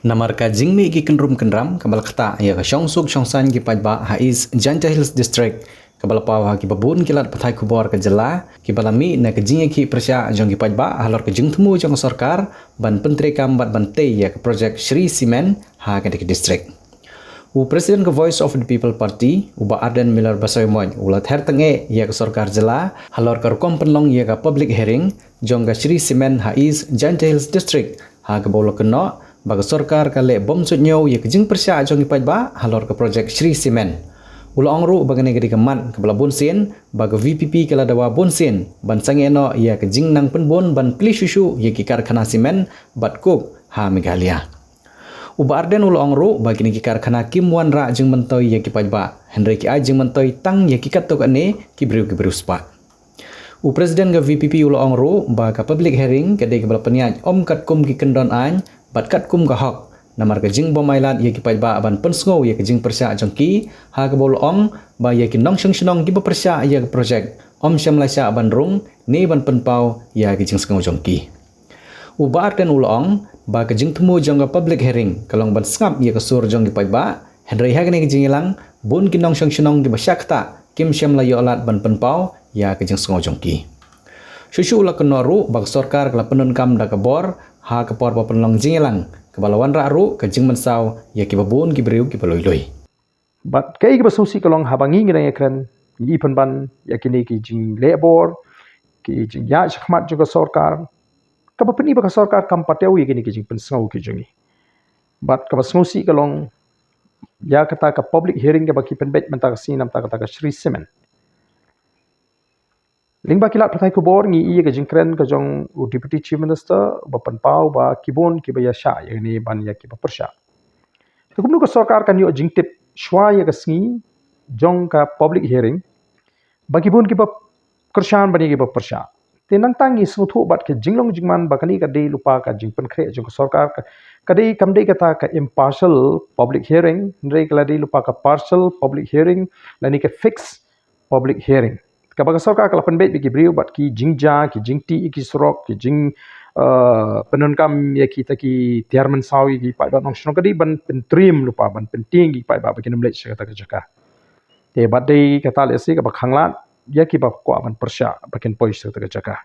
Namar ka jingmi gi kenrum kenram kabal khata ya ka shongsuk shongsan gi pajba hais Janja Hills District kabal pawa ki babun kilat pathai kubor ka jela ki balami na ka jingi ki persya jong gi pajba halor ka jingtmu jong sarkar ban pentri kam bat bante ya ka project Shri Cement ha ka dik district. U Presiden ke Voice of the People Party uba Arden Miller Basoymon ulat her tenge ya ka sarkar jela halor ka rukom penlong ya ka public hearing jong ka Shri Cement hais Janja Hills District ha ka bolo keno baga sarkar kale bom sutnyo ye kejing persya jong ipai ba halor ke projek Shri Cement. Ulo angru baga negeri keman ke bala bonsin baga VPP kala dawa bonsin ban sangeno ye kejing nang penbon ban pli susu ye ki karkhana simen bat kuk ha Meghalaya. Uba Arden ulo angru bagi negi karkhana Kim Wan Ra jeng mentoy ye ki pai ba Henry ki ajeng mentoy tang ye ki katok ane ki briu spa. U Presiden ke VPP ulo angru baga public hearing kedai ke bala peniaj om kat kum ki kendon an bat kat kum ka hok namar ka jing bomailat ye ki pai ba ban pensngo ye ki jing persya jongki ha ka bol om ba ye ki nong seng ki ba persya ye ka project om syam laisa ban rung ni ban penpau ye ki jing sengau jongki u ba ten ulong ba ka jing temu jong ka public hearing kalong ban skap ye ka sur jong ki pai ba henry ha ni ki jing ilang bun ki nong seng ki ba syakta kim syam la yo alat ban penpau ye ki jing sengau jongki susu la kenoru bag sarkar kala penun kam da ka bor ha ke por penlong jingelang ke balawan raru ke jing mensau ya ki babun ki breu ki peloi-loi bat kai ki basusi kalong habangi ngira ekran ni penban yakini ki jing labor ki jing ya khmat juga sarkar ka bapni ba sarkar kam pateu yakini ki jing pensau ki jingi bat ka basusi kalong ya kata ka public hearing ke baki penbet mentak sinam ta kata ka Shri Cement Lingba kilat patai kubor ngi iya ke jingkren ke jong Deputy Chief Minister bapan pau ba kibon ki ba yasha yani ban ya ki ba persya. Kumnu ke sarkar kan yo jingtip shwa ya ke sngi jong ka public hearing ba kibon ki ba kershan bani ki ba persya. Tenang tangi smuthu bat ke jinglong jingman ba kani ka dei lupa ka jingpen kre jong sarkar ka dei kam dei kata ka impartial public hearing ndrei kala dei lupa ka partial public hearing lani ka fixed public hearing. Kapag sarkar kala penbet bagi beliau bat ki jingja ki jingti ki surok ki jing penunkam ya kita ki tiarman sawi ki pai nong sno kadi ban pentrim lupa ban penting ki pai ba bagi nemlet kata jaka te bat dei kata lesi ka khanglat ya ki ba ko ban persya bakin pois kata jaka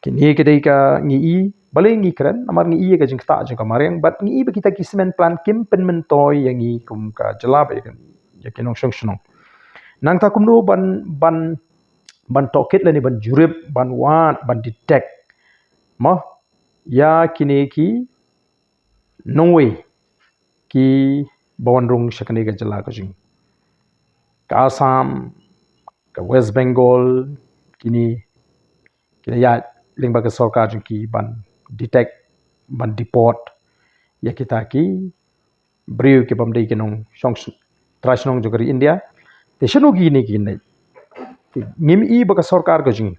kini kedai ka ngi baleng ngi kren amar ngi ka jing ta jing kamareng bat ngi ba kita ki cement plan kim pen mentoy yang ngi kum ka jelab ya ki nong sno nang ta kumno ban toket lani ban jurib ban wat ban detect mah ya kini ki nongwe ki bawandrung shakani ga jala ka jing ka Assam ka West Bengal kini ya lingba ka sarkar jing ki ban detect ban deport ya kita ki briu ki pamdei ki nong song trasnong jogari India te shanu gi ni ki nei ngimi baka sarkar ka jing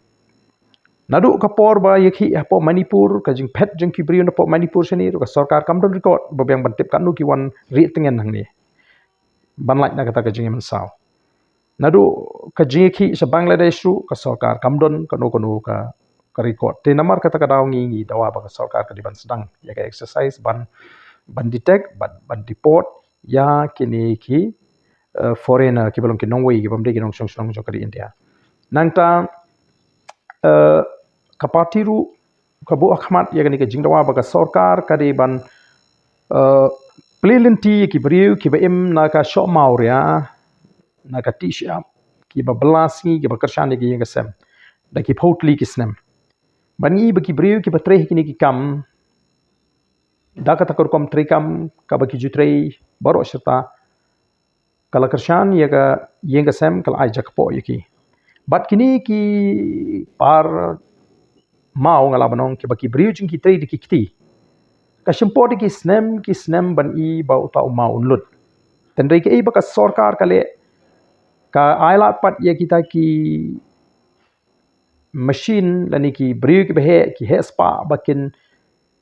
nadu ka por ba yakhi apo Manipur ka jing phet jing ki briu na po Manipur seni ka sarkar kam don record ba bang bantip kan nu ki wan ri tengen hang ni ban lak na kata ka jing man saw nadu ka jing ki sa Bangladesh ru ka sarkar kam don ka ka record te namar kata ka daw ngi dawa ba ka sarkar ka di ban sedang ya ka exercise ban detect ban deport ya kini ki foreigner ki belum ki nongwei ki pamde ki nong song jokari India nangta ka parti ru ka bu akhmat ya gani ka jingdawa ba ka sarkar ka de ban plelenti ki briu ki ba im na ka shop mauria na ka tisha ki ba blasi ki ba kershani ki nga sem da ki potli ki snem bani ba ki briu ki ba tre ki ni ki kam da ka takur kom tre kam ka ba ki jutrei baro serta kala kershan ya ka yenga sem kala ai jakpo yaki bat kini ki par mau ngala banong ki baki briu jing ki trade ki kiti ka shimpo ki snem ban i ba uta mau unlut tendai ki ba ka sarkar kale ka ailat pat ya kita ki machine lani ki briu ki behe ki he spa bakin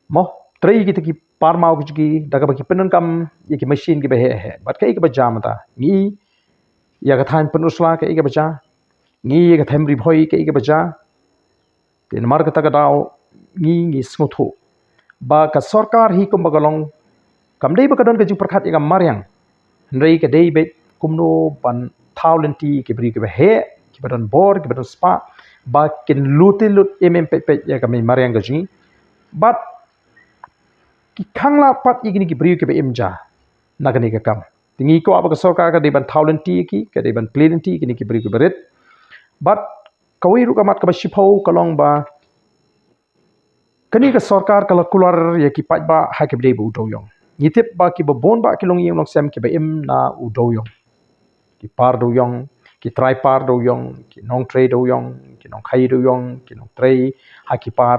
mo trade ki ki par mau ki daga baki penun kam ya ki machine ki behe he bat kai ki ba jamata ni ya ka than penusla ka iga baca ngi ka themri bhoi ka iga baca tin mar ka ta daw ngi smuthu ba ka sarkar hi ko magalong kam dei bakadon ka jing perkhat ya mariang rei ka dei bet kumno ban taulenti ki bri ke he ki badan bor ki badan spa ba ken luti pe ya ka mariang ka jing but ki khangla pat igini ki bri ke be imja nagani ka kam tingi ko aba ka sarkar ka dei ban taulenti ki ka dei ban plenti ki ni ki bri ke beret but kawi ru ka mat ka ba shipau kalong ba kani ka sarkar kala kular ya ki pat ba ha ke dei bu do yong nitip ba ki ba bon ba ki long yeng long sem ki ba im na u do yong ki par do yong ki try par do yong ki nong trade do yong ki nong khai do yong ki nong trade ha ki par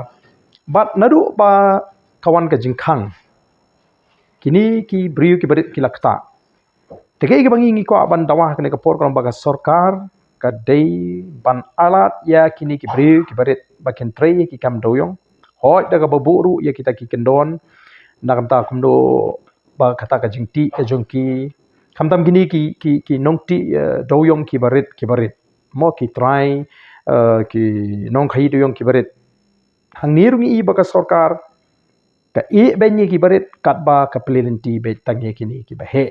but nadu ba kawan ka jingkhang kini ki briu ki berit ki lakta tege ki bangi ngi ko ban dawah kene ka por kan baga sarkar ka dei ban alat ya kini ki briu ki berit bakin trade ki kam do yong hoi daga baburu ya kita ki kendon nakam ta kumdo ba kata ka jingti ka jongki kamtam gini ki nongti do yong ki barit mo ki try ki nong khai do yong ki barit hang nirungi i baka sarkar ka e benye ki barit kat ba ka plenti be tangye kini ki ba he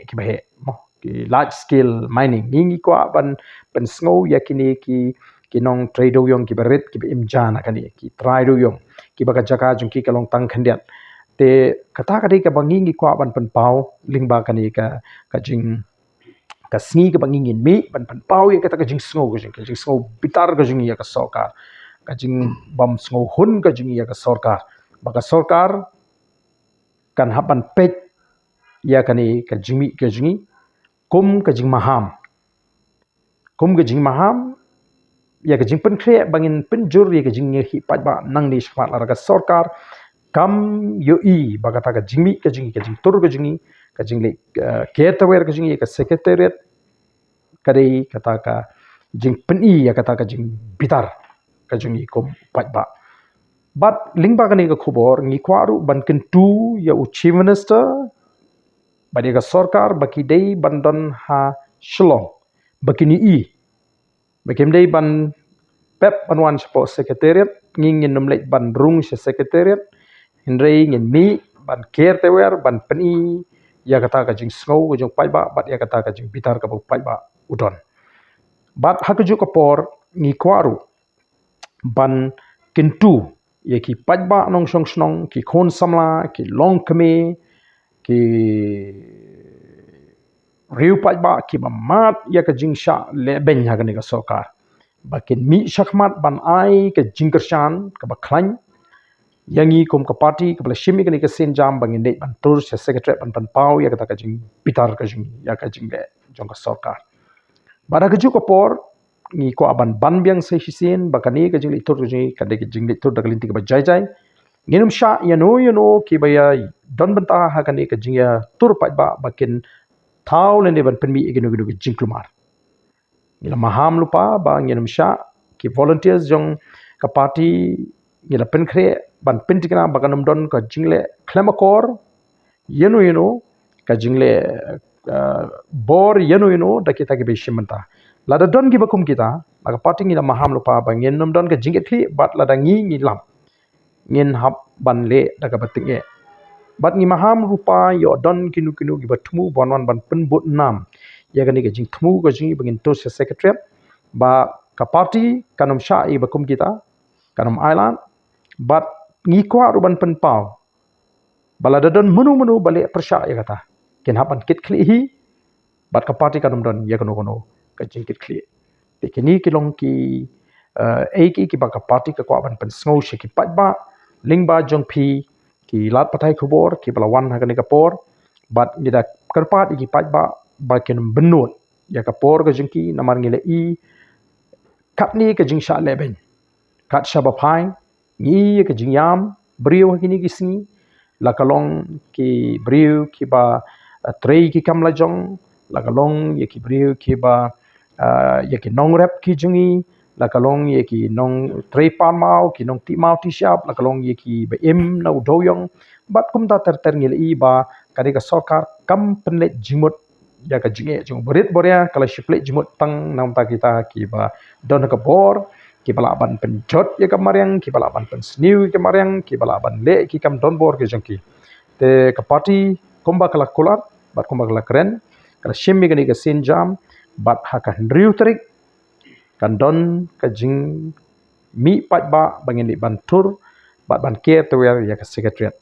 mo ki large scale mining ngi ko ban pen snow ya kini ki nong trade do yong ki barit ki be imjana kani ki try do yong ki baka jaka jongki ka long tang khandiat te kata ka dei ka bangi ngi ko ban pen pau lingba kani ka jing ka sngi ka bangi ngin mi ban pen pau ya kata ka jing snow ka jing snow bitar ka jing ya ka sarkar ka jing bam snow hun ka jing ya ka sarkar baka sarkar kan haban pet ya kani ka jimi ka jingi kum ka jing maham ya ka jing pen kre bangin pen jur ya ka jing hi pat ba nang ni shmat la ka sarkar kam yo i bagata ka jingmi ka jingi tur ka jingi ka jingle ketawer ka jingi ka secretariat kadai kata ka jing peni ya kata ka jing bitar ka jingi kom pat ba but lingba ka ni ka khubor ngi kwaru ban kentu ya u chief minister bade ka sarkar baki dei bandon ha shlong bakini i bakim dei ban pep banwan spo secretariat ngin nomlek ban rung se secretariat Henry ngin mi ban care tewer ban peni ya kata ka jing snow ka jing pai ba bat ya kata ka jing bitar ka pai ba udon bat hakaju ka por ngi kwaru ban kintu ya ki pai ba nong song snong ki khon samla ki long kme ki riu pai ba ki mat ya ka jing sha le ben ha ka ni ka sarkar bakin mi shakmat ban ai ka jing kershan ka ba khlan yangi kum ka party ka bla shimi ka ni ka sen jam bangin dei ban tur se secretary ban pau ya kata ka jing pitar ka jing ya ka jing le jong ka sarkar bara ka ju ka por ni ko aban ban biang se hisen bakani ka jing le tur ji ka de ka jing le tur da linti ka ba jai nginum sha ya no ki ba ya don ban ta ha ka ni ka jing ya tur pa ba bakin thau le ne ban pen mi iginu ka jing klumar ngila maham lupa ba nginum sha ki volunteers jong ka party ngila pen kre ban pintikna baganum don ka jingle klemakor yeno ka jingle bor yeno da kita ke bishimanta lada don gi bakum kita maka party ngila maham lupa bangen nom don ka jinget thi bat lada ngi lam ngin hab ban le da ka batinge bat ngi maham rupa yo don kinu gi batmu bonwan ban pen bot nam ya gani ka jing thmu ka jing bangin to secretary ba ka party kanum sha i bakum kita kanum island but ngi kwa ruban pen pau balada don menu balik persya ya kata ken hapan kit kli hi bat ka party kanum don ya kono ka jingkit kli te kini kilong ki ki ba ka party ka kwa ban pen snow shi ki pat ba ling ba jong phi ki lat patai khubor ki bala wan ha ka ni ka por bat ni da karpat ki pat ba ken benut ya ka por ka jingki namar ngile i kat ni ka jing sha leben kat sha ba phai ni ka jingyam brio kini kisni la kalong ki brio ki ba trei ki kam la jong la kalong ye ki brio ki ba ye ki nong rep ki jungi la kalong ye ki nong trei pan mau ki nong ti mau ti shap la kalong ye ki ba em na do yong bat kum ta ter ngil i ba kari ka sarkar kam penlet jimut ya ka jinge jong berit boria kala shiplet jimut tang nam ta kita ki ba don ka bor ki bala ban penjot ya kamariang ki bala ban pensniu ki kamariang ki bala ban le ki kam don bor ki jangki te ka party komba kala kolar bat komba kala keren kala shimmi gani ka sin jam bat hakan riu terik kan don ka jing mi pat ba bangin di bantur bat ban kia tuwer ya ka secretariat